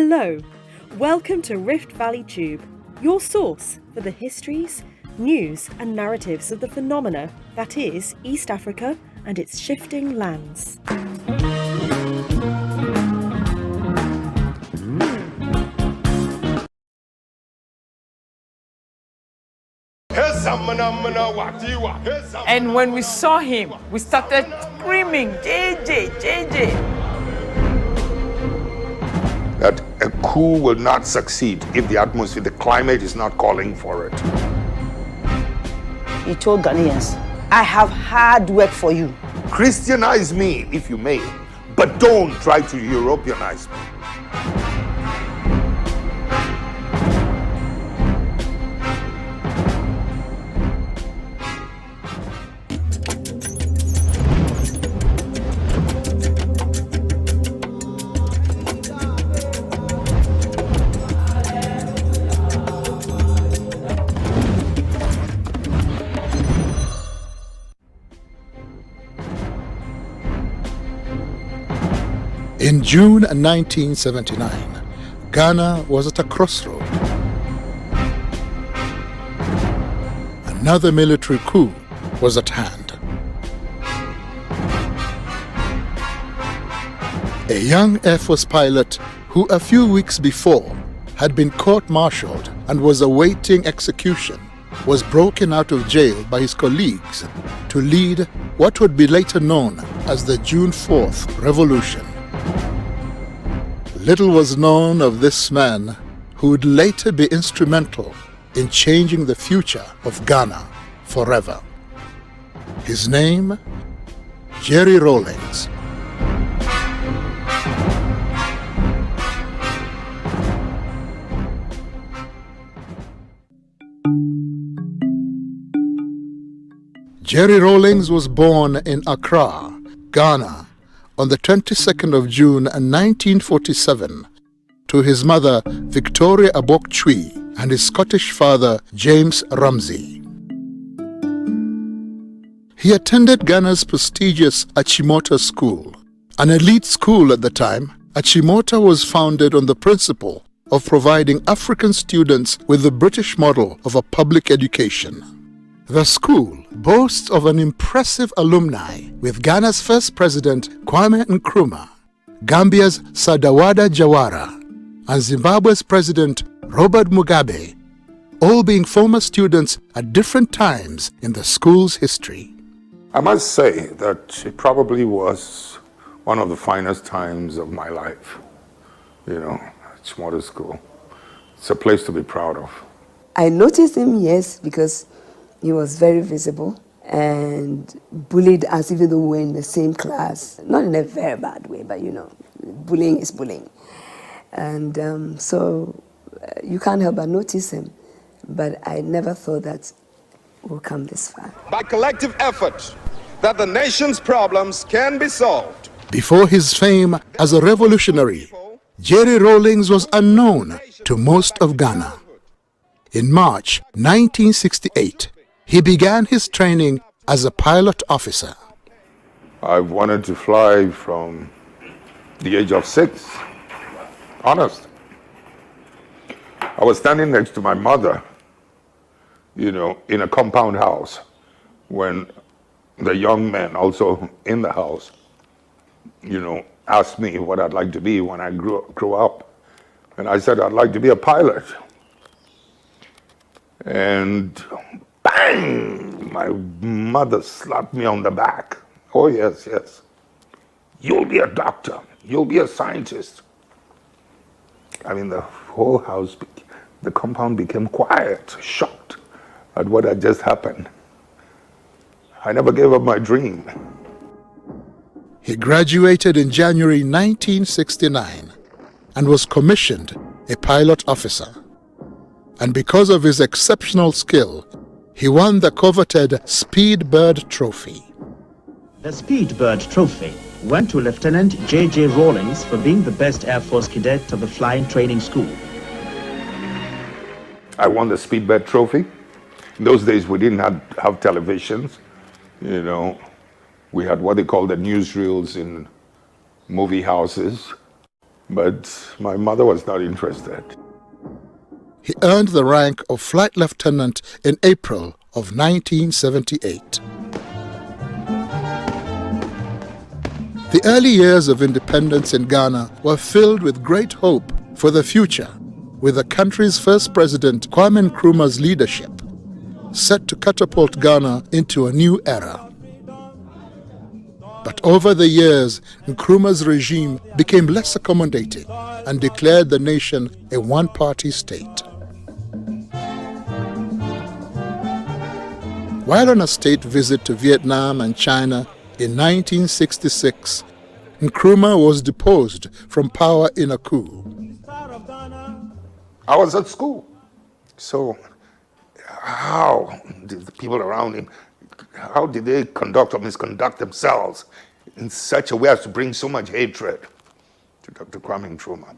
Hello, welcome to Rift Valley Tube, your source for the histories, news and narratives of the phenomena that is East Africa and its shifting lands. And when we saw him, we started screaming, JJ, JJ. That a coup will not succeed if the atmosphere, the climate is not calling for it. He told Ghanaians, I have hard work for you. Christianize me if you may, but don't try to Europeanize me. In June 1979, Ghana was at a crossroad. Another military coup was at hand. A young Air Force pilot who a few weeks before had been court-martialed and was awaiting execution was broken out of jail by his colleagues to lead what would be later known as the June 4th Revolution. Little was known of this man who would later be instrumental in changing the future of Ghana forever. His name, Jerry Rawlings. Jerry Rawlings was born in Accra, Ghana, on the 22nd of June 1947 to his mother Victoria Abok-Chui and his Scottish father James Ramsey. He attended Ghana's prestigious Achimota School. An elite school at the time, Achimota was founded on the principle of providing African students with the British model of a public education. The school boasts of an impressive alumni with Ghana's first president Kwame Nkrumah, Gambia's Sadawada Jawara, and Zimbabwe's president Robert Mugabe, all being former students at different times in the school's history. I must say that it probably was one of the finest times of my life. You know, it's Motor School. It's a place to be proud of. I noticed him, yes, because he was very visible and bullied us even though we were in the same class. Not in a very bad way, but you know, bullying is bullying. And so you can't help but notice him. But I never thought that we'll come this far. By collective effort, that the nation's problems can be solved. Before his fame as a revolutionary, Jerry Rawlings was unknown to most of Ghana. In March 1968, he began his training as a pilot officer. I've wanted to fly from the age of 6. Honest. I was standing next to my mother, you know, in a compound house when the young man also in the house, you know, asked me what I'd like to be when I grow up. And I said, I'd like to be a pilot. And bang! My mother slapped me on the back. Oh, yes, yes. You'll be a doctor. You'll be a scientist. I mean, the whole house, the compound became quiet, shocked at what had just happened. I never gave up my dream. He graduated in January 1969 and was commissioned a pilot officer. And because of his exceptional skill, he won the coveted Speedbird Trophy. The Speedbird Trophy went to Lieutenant J.J. Rawlings for being the best Air Force cadet of the flying training school. I won the Speedbird Trophy. In those days, we didn't have televisions. You know, we had what they call the newsreels in movie houses. But my mother was not interested. He earned the rank of flight lieutenant in April of 1978. The early years of independence in Ghana were filled with great hope for the future, with the country's first president, Kwame Nkrumah's leadership, set to catapult Ghana into a new era. But over the years, Nkrumah's regime became less accommodating and declared the nation a one-party state. While on a state visit to Vietnam and China in 1966, Nkrumah was deposed from power in a coup. I was at school. So how did the people around him, how did they conduct or misconduct themselves in such a way as to bring so much hatred to Dr. Kwame Nkrumah?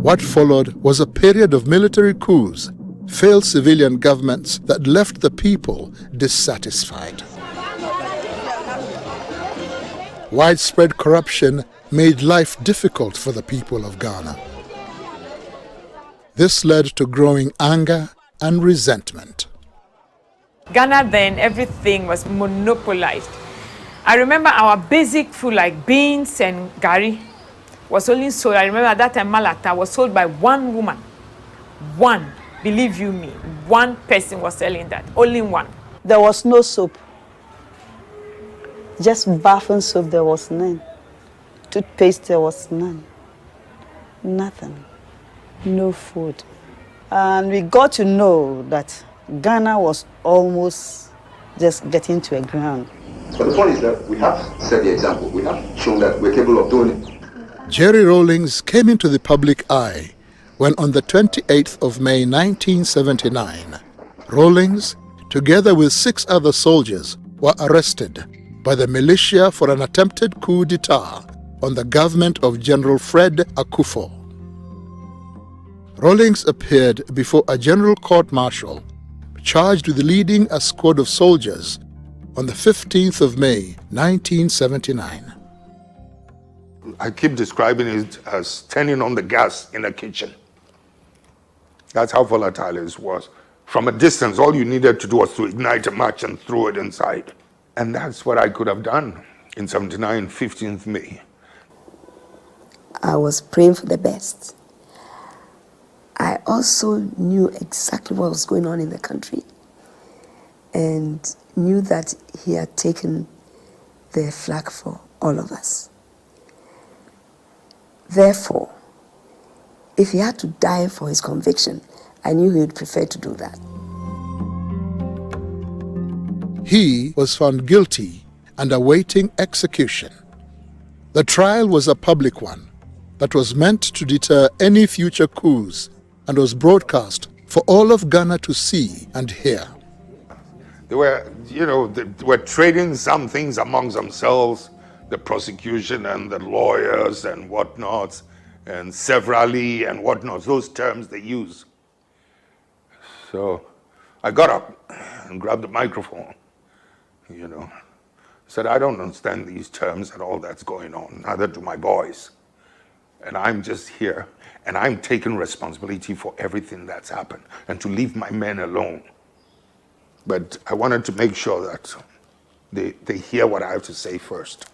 What followed was a period of military coups, failed civilian governments that left the people dissatisfied. Widespread corruption made life difficult for the people of Ghana. This led to growing anger and resentment. Ghana then, everything was monopolized. I remember our basic food like beans and gari was only sold. I remember at that time Malata was sold by one woman. One, believe you me, one person was selling that, only one. There was no soap. Just bathing soap, there was none. Toothpaste, there was none. Nothing. No food. And we got to know that Ghana was almost just getting to a ground. But the point is that we have set the example. We have shown that we're capable of doing it. Jerry Rawlings came into the public eye when on the 28th of May 1979, Rawlings, together with 6 other soldiers, were arrested by the militia for an attempted coup d'etat on the government of General Fred Akufo. Rawlings appeared before a general court-martial charged with leading a squad of soldiers on the 15th of May 1979. I keep describing it as turning on the gas in a kitchen. That's how volatile it was. From a distance, all you needed to do was to ignite a match and throw it inside. And that's what I could have done in 79, 15th May. I was praying for the best. I also knew exactly what was going on in the country and knew that he had taken the flag for all of us. Therefore, if he had to die for his conviction, I knew he would prefer to do that. He was found guilty and awaiting execution. The trial was a public one that was meant to deter any future coups and was broadcast for all of Ghana to see and hear. They were, they were trading some things amongst themselves, the prosecution and the lawyers and whatnots, and severally and whatnots, those terms they use. So I got up and grabbed the microphone, said, I don't understand these terms and all that's going on, neither do my boys. And I'm just here, and I'm taking responsibility for everything that's happened, and to leave my men alone. But I wanted to make sure that they hear what I have to say first.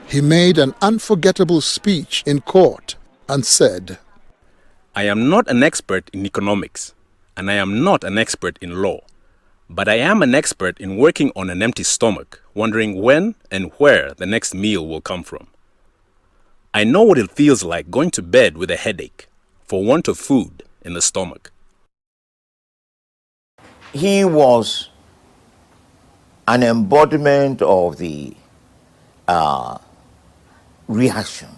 He made an unforgettable speech in court and said, I am not an expert in economics, and I am not an expert in law, but I am an expert in working on an empty stomach, wondering when and where the next meal will come from. I know what it feels like going to bed with a headache for want of food in the stomach. He was an embodiment of the reaction,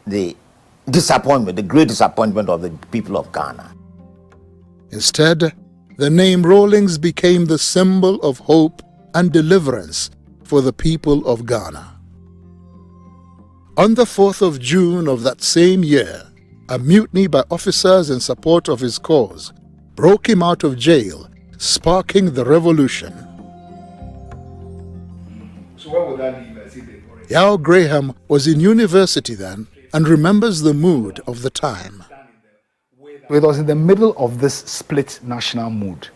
the disappointment, the great disappointment of the people of Ghana. Instead, the name Rawlings became the symbol of hope and deliverance for the people of Ghana. On the 4th of June of that same year, a mutiny by officers in support of his cause broke him out of jail, sparking the revolution. So what would that leave as if they Yao Graham was in university then and remembers the mood of the time. It was in the middle of this split national mood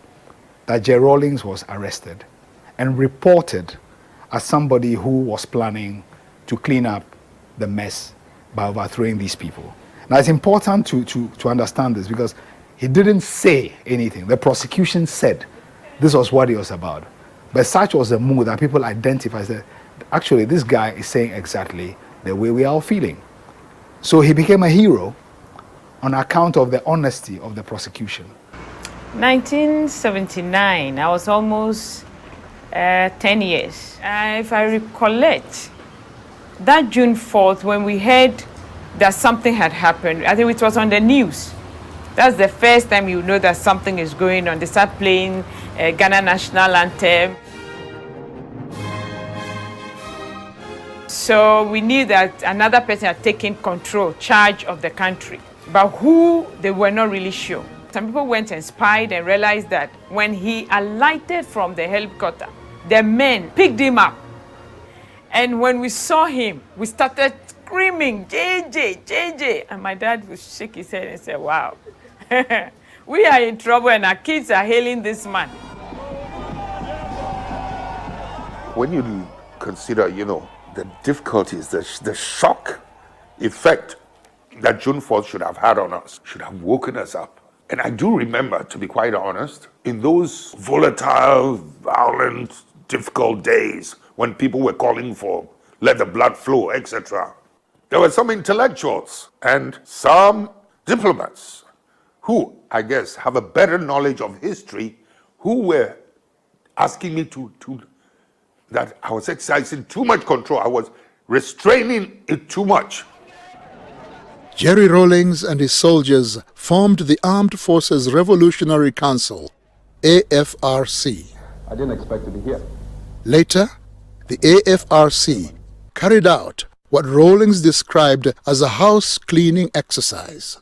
that Jerry Rawlings was arrested and reported as somebody who was planning to clean up the mess by overthrowing these people. Now, it's important to understand this because he didn't say anything. The prosecution said this was what he was about. But such was the mood that people identified that actually this guy is saying exactly the way we are all feeling. So he became a hero on account of the honesty of the prosecution. 1979, I was almost 10 years. If I recollect, that June 4th, when we heard that something had happened, I think it was on the news. That's the first time you know that something is going on. They start playing Ghana national anthem. So we knew that another person had taken charge of the country. But who, they were not really sure. Some people went and spied and realized that when he alighted from the helicopter, the men picked him up. And when we saw him, we started screaming, JJ, JJ. And my dad would shake his head and say, wow, we are in trouble and our kids are hailing this man. When you consider, the difficulties, the shock effect that June 4th should have had on us, should have woken us up. And I do remember, to be quite honest, in those volatile, violent, difficult days when people were calling for let the blood flow, etc., there were some intellectuals and some diplomats who, I guess, have a better knowledge of history, who were asking me that I was exercising too much control. I was restraining it too much. Jerry Rawlings and his soldiers formed the Armed Forces Revolutionary Council, AFRC. I didn't expect to be here. Later, the AFRC carried out what Rawlings described as a house-cleaning exercise.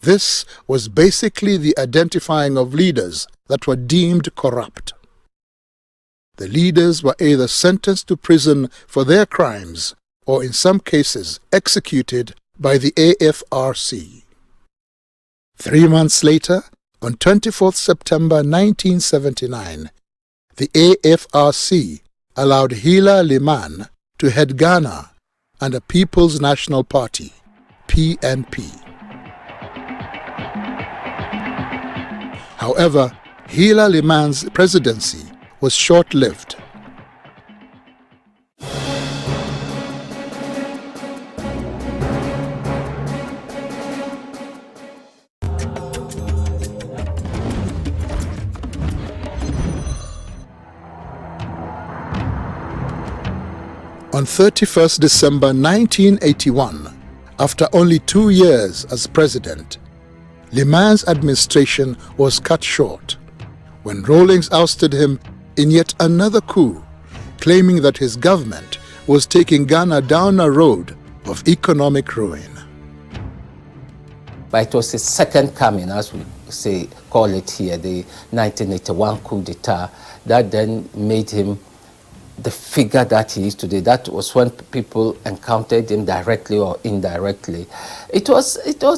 This was basically the identifying of leaders that were deemed corrupt. The leaders were either sentenced to prison for their crimes or in some cases executed by the AFRC. 3 months later, on 24th September 1979, the AFRC allowed Hila Liman to head Ghana and the People's National Party, PNP. However, Hila Liman's presidency was short-lived. On 31st December 1981, after only 2 years as president, Liman's administration was cut short when Rawlings ousted him in yet another coup, claiming that his government was taking Ghana down a road of economic ruin. But it was his second coming, as we call it here, the 1981 coup d'etat, that then made him the figure that he is today. That was when people encountered him directly or indirectly. It was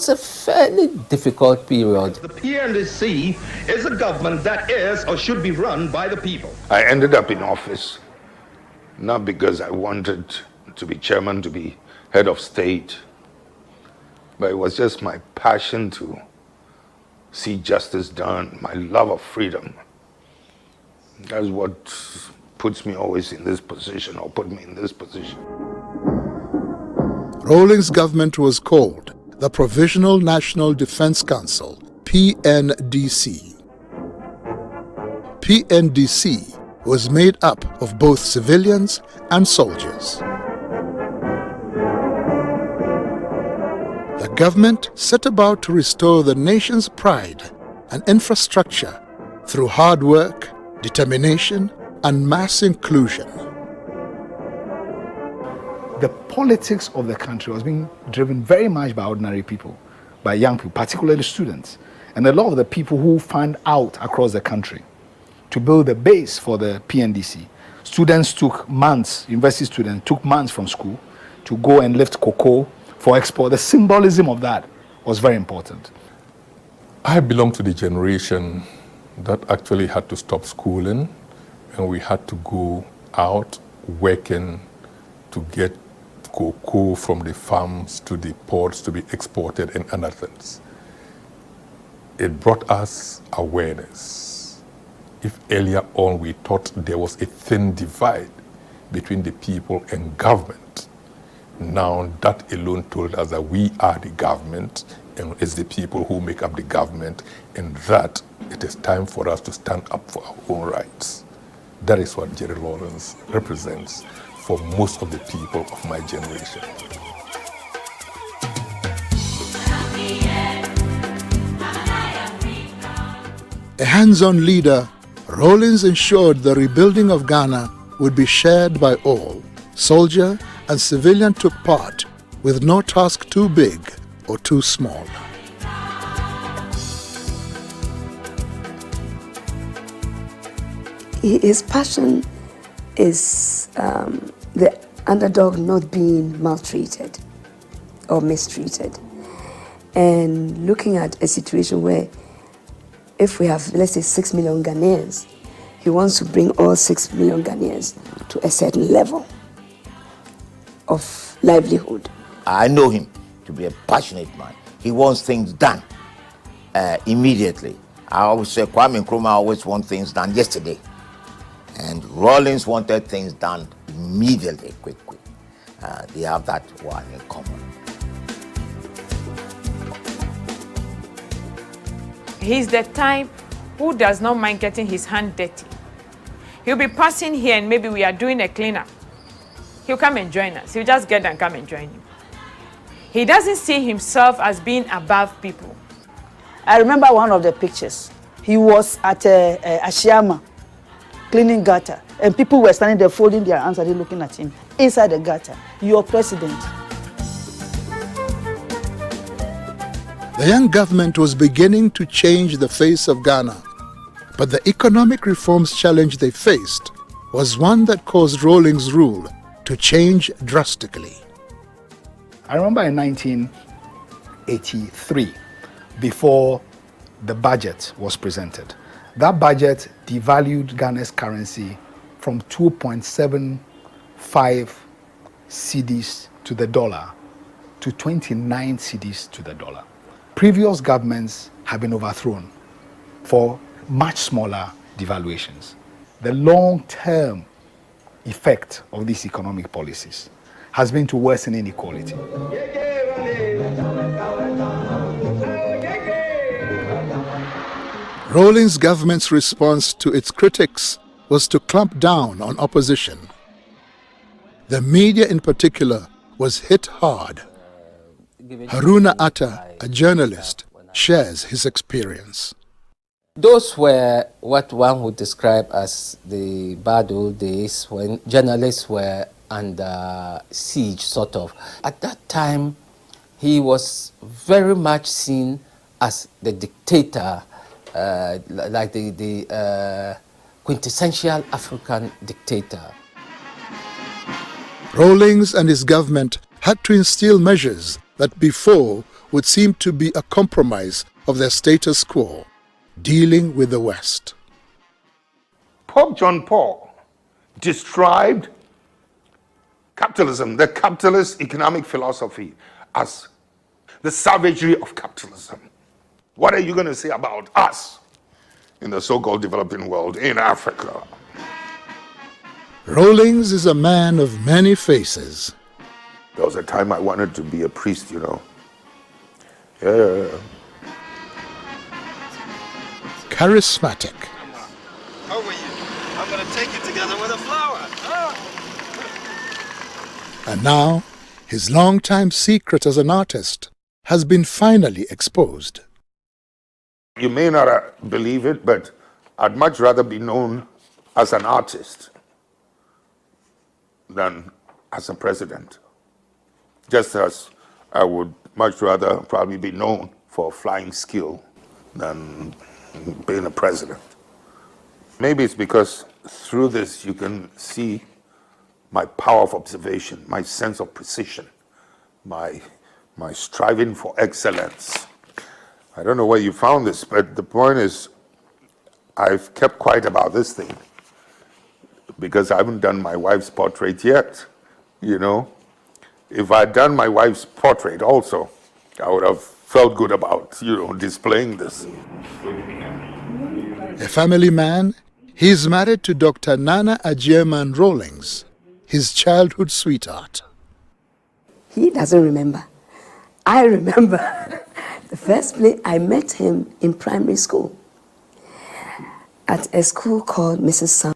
a fairly difficult period. The PNDC is a government that is or should be run by the people. I ended up in office not because I wanted to be chairman, to be head of state, but it was just my passion to see justice done, my love of freedom. That's what puts me always in this position, or put me in this position. Rawlings' government was called the Provisional National Defense Council, PNDC. PNDC was made up of both civilians and soldiers. The government set about to restore the nation's pride and infrastructure through hard work, determination, and mass inclusion. The politics of the country was being driven very much by ordinary people, by young people, particularly students, and a lot of the people who fanned out across the country to build the base for the PNDC. Students took months, university students took months from school to go and lift cocoa for export. The symbolism of that was very important. I belong to the generation that actually had to stop schooling, and we had to go out working to get cocoa from the farms to the ports to be exported and other things. It brought us awareness. If earlier on we thought there was a thin divide between the people and government, now that alone told us that we are the government and it's the people who make up the government, and that it is time for us to stand up for our own rights. That is what Jerry Rawlings represents for most of the people of my generation. A hands-on leader, Rawlings ensured the rebuilding of Ghana would be shared by all. Soldier and civilian took part, with no task too big or too small. His passion is the underdog not being maltreated or mistreated. And looking at a situation where if we have, let's say, 6 million Ghanaians, he wants to bring all 6 million Ghanaians to a certain level of livelihood. I know him to be a passionate man. He wants things done immediately. I always say Kwame Nkrumah always wants things done yesterday. And Rawlings wanted things done immediately, quick. They have that one in common. He's the type who does not mind getting his hand dirty. He'll be passing here and maybe we are doing a cleanup. He'll come and join us. He'll just get and come and join you. He doesn't see himself as being above people. I remember one of the pictures. He was at Ashiama, cleaning gutter, and people were standing there folding their hands and looking at him inside the gutter. Your president. The young government was beginning to change the face of Ghana, but the economic reforms challenge they faced was one that caused Rawlings' rule to change drastically. I remember in 1983, before the budget was presented, that budget devalued Ghana's currency from 2.75 cedis to the dollar to 29 cedis to the dollar. Previous governments have been overthrown for much smaller devaluations. The long-term effect of these economic policies has been to worsen inequality. Rawlings' government's response to its critics was to clamp down on opposition. The media in particular was hit hard. Haruna Atta, a journalist, shares his experience. Those were what one would describe as the bad old days when journalists were under siege, sort of. At that time, he was very much seen as the dictator, like the quintessential African dictator. Rawlings and his government had to instill measures that before would seem to be a compromise of their status quo, dealing with the West. Pope John Paul described capitalism, the capitalist economic philosophy, as the savagery of capitalism. What are you going to say about us in the so-called developing world, in Africa? Rawlings is a man of many faces. There was a time I wanted to be a priest, you know. Yeah. Charismatic. How are you? I'm going to take you together with a flower. And now, his long-time secret as an artist has been finally exposed. You may not believe it, but I'd much rather be known as an artist than as a president. Just as I would much rather probably be known for flying skill than being a president. Maybe it's because through this, you can see my power of observation, my sense of precision, my striving for excellence. I don't know where you found this, but the point is, I've kept quiet about this thing because I haven't done my wife's portrait yet, you know. If I'd done my wife's portrait also, I would have felt good about, you know, displaying this. A family man, he is married to Dr. Nana Agyemang Rawlings, his childhood sweetheart. He doesn't remember. I remember the first place I met him in primary school at a school called Mrs. Sam.